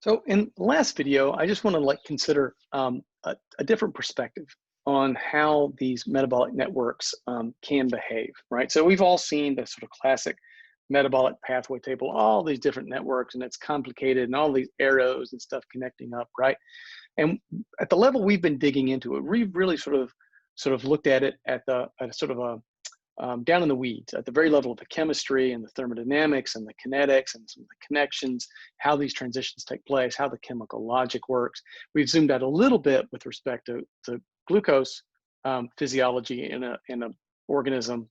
So in the last video, I just want to consider a different perspective on how these metabolic networks can behave, right? So we've all seen the sort of classic metabolic pathway table, all these different networks, and it's complicated and all these arrows and stuff connecting up, right? And at the level we've been digging into it, we've really sort of looked at it at a sort of a down in the weeds at the very level of the chemistry and the thermodynamics and the kinetics and some of the connections, how these transitions take place, how the chemical logic works. We've zoomed out a little bit with respect to glucose physiology in an organism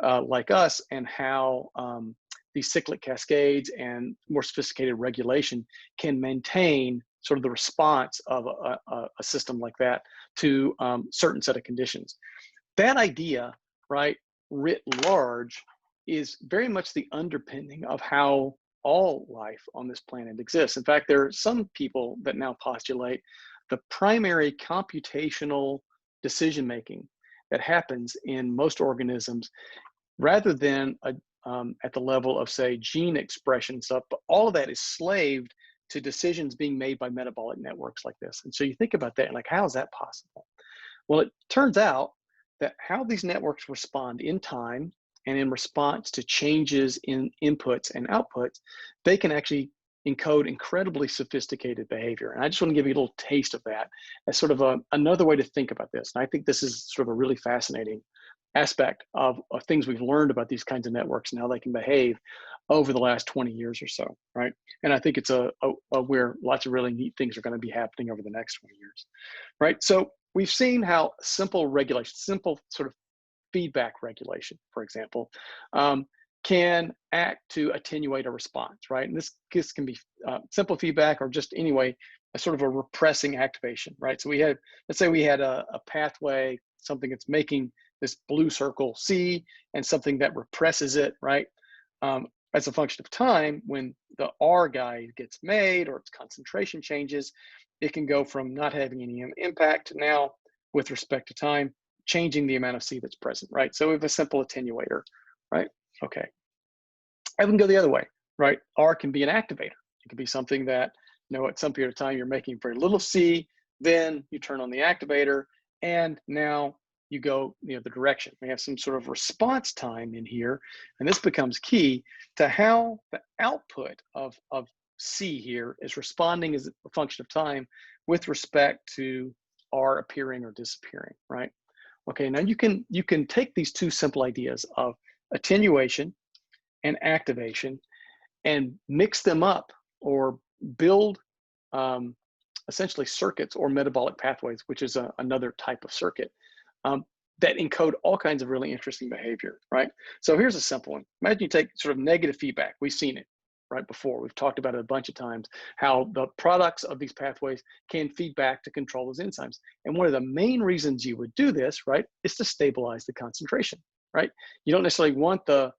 like us, and how these cyclic cascades and more sophisticated regulation can maintain sort of the response of a system like that to certain set of conditions. That idea, right, writ large, is very much the underpinning of how all life on this planet exists. In fact, there are some people that now postulate the primary computational decision making that happens in most organisms, rather than at the level of, say, gene expression stuff, but all of that is slaved to decisions being made by metabolic networks like this. And so you think about that and like, how is that possible? Well, it turns out that how these networks respond in time and in response to changes in inputs and outputs, they can actually encode incredibly sophisticated behavior. And I just want to give you a little taste of that as sort of another way to think about this. And I think this is sort of a really fascinating aspect of things we've learned about these kinds of networks and how they can behave over the last 20 years or so, right? And I think it's where lots of really neat things are going to be happening over the next 20 years, right? So we've seen how simple regulation, simple sort of feedback regulation, for example, can act to attenuate a response, right? And this can be simple feedback, or just anyway, a sort of a repressing activation, right? So let's say we had a pathway, something that's making this blue circle C, and something that represses it, right? As a function of time, when the R guide gets made or its concentration changes, it can go from not having any impact to now, with respect to time, changing the amount of C that's present, right? So we have a simple attenuator, right? Okay. I can go the other way, right? R can be an activator. It can be something that, at some period of time, you're making very little C, then you turn on the activator, and now you go the direction. We have some sort of response time in here, and this becomes key to how the output of C here is responding as a function of time with respect to R appearing or disappearing, right? Okay, now you can take these two simple ideas of attenuation and activation and mix them up, or build essentially circuits or metabolic pathways, which is another type of circuit, that encode all kinds of really interesting behavior, right? So here's a simple one. Imagine you take sort of negative feedback. We've seen it right before. We've talked about it a bunch of times, how the products of these pathways can feed back to control those enzymes. And one of the main reasons you would do this, right, is to stabilize the concentration, right? You don't necessarily want the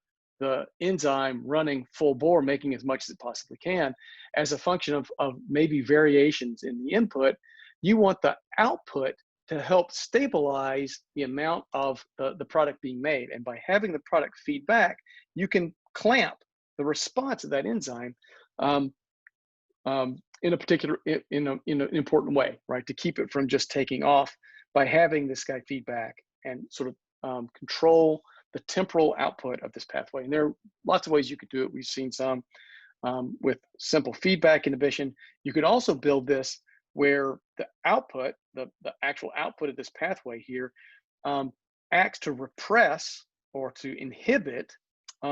enzyme running full bore, making as much as it possibly can as a function of maybe variations in the input. You want the output to help stabilize the amount of the product being made. And by having the product feed back, you can clamp the response of that enzyme in a particular, in an important way, right? To keep it from just taking off, by having this guy feedback and sort of control the temporal output of this pathway. And there are lots of ways you could do it. We've seen some with simple feedback inhibition. You could also build this where the output, the actual output of this pathway here, acts to repress or to inhibit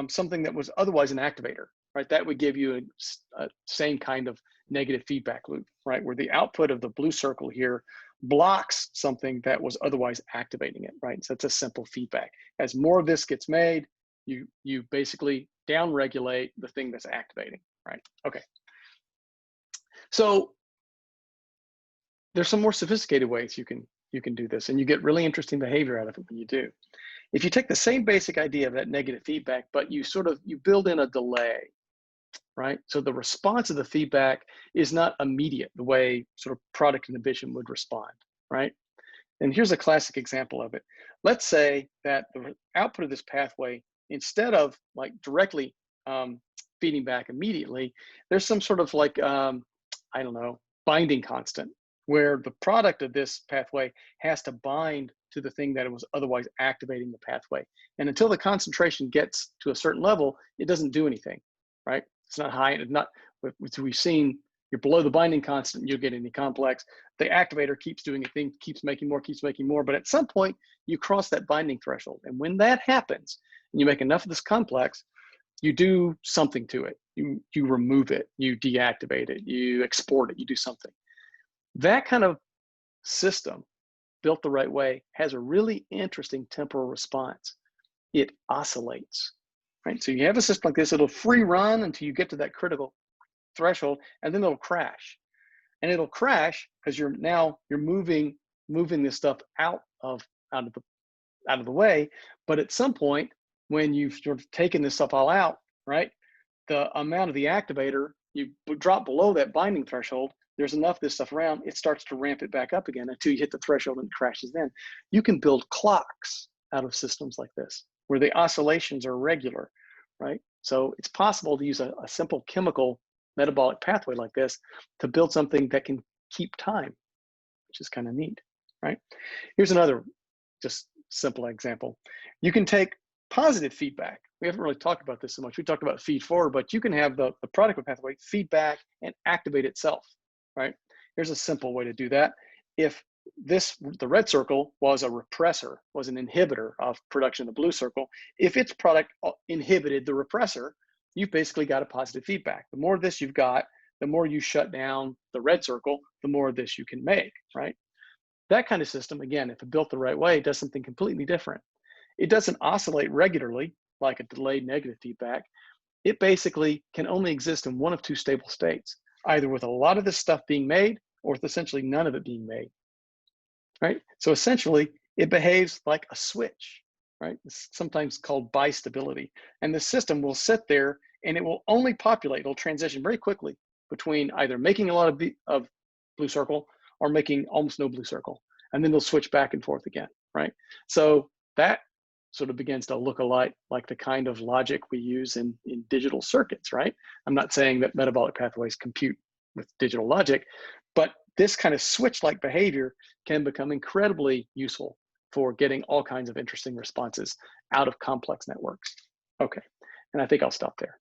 something that was otherwise an activator, right? That would give you a same kind of negative feedback loop, right? Where the output of the blue circle here blocks something that was otherwise activating it, right? So it's a simple feedback. As more of this gets made, you basically downregulate the thing that's activating, right? Okay. So there's some more sophisticated ways you can do this, and you get really interesting behavior out of it when you do. If you take the same basic idea of that negative feedback, but you build in a delay, right? So the response of the feedback is not immediate the way sort of product inhibition would respond, right? And here's a classic example of it. Let's say that the output of this pathway, instead of like directly feeding back immediately, there's some sort of like I don't know, binding constant, where the product of this pathway has to bind to the thing that it was otherwise activating the pathway. And until the concentration gets to a certain level, it doesn't do anything, right? It's not high, it's not, we've seen you're below the binding constant, you'll get any complex. The activator keeps doing a thing, keeps making more, but at some point you cross that binding threshold. And when that happens, and you make enough of this complex, you do something to it. You remove it, you deactivate it, you export it, you do something. That kind of system, built the right way, has a really interesting temporal response. It oscillates, right? So you have a system like this, it'll free run until you get to that critical threshold, and then it'll crash. And it'll crash because you're moving this stuff out of the way. But at some point, when you've sort of taken this stuff all out, right, the amount of the activator, you drop below that binding threshold, there's enough of this stuff around, it starts to ramp it back up again until you hit the threshold and it crashes then. You can build clocks out of systems like this, where the oscillations are regular, right? So it's possible to use a simple chemical metabolic pathway like this to build something that can keep time, which is kind of neat, right? Here's another just simple example. You can take positive feedback. We haven't really talked about this so much. We talked about feed forward, but you can have the product of pathway feedback and activate itself, right? Here's a simple way to do that. If the red circle was a repressor, was an inhibitor of production of the blue circle, if its product inhibited the repressor, you've basically got a positive feedback. The more of this you've got, the more you shut down the red circle, the more of this you can make, right? That kind of system, again, if it built the right way, does something completely different. It doesn't oscillate regularly like a delayed negative feedback. It basically can only exist in one of two stable states, either with a lot of this stuff being made or with essentially none of it being made, right? So essentially, it behaves like a switch, right? It's sometimes called bistability. And the system will sit there and it will only populate, it'll transition very quickly between either making a lot of blue circle or making almost no blue circle. And then they'll switch back and forth again, right? So that sort of begins to look alike like the kind of logic we use in digital circuits, right? I'm not saying that metabolic pathways compute with digital logic, but this kind of switch-like behavior can become incredibly useful for getting all kinds of interesting responses out of complex networks. Okay, and I think I'll stop there.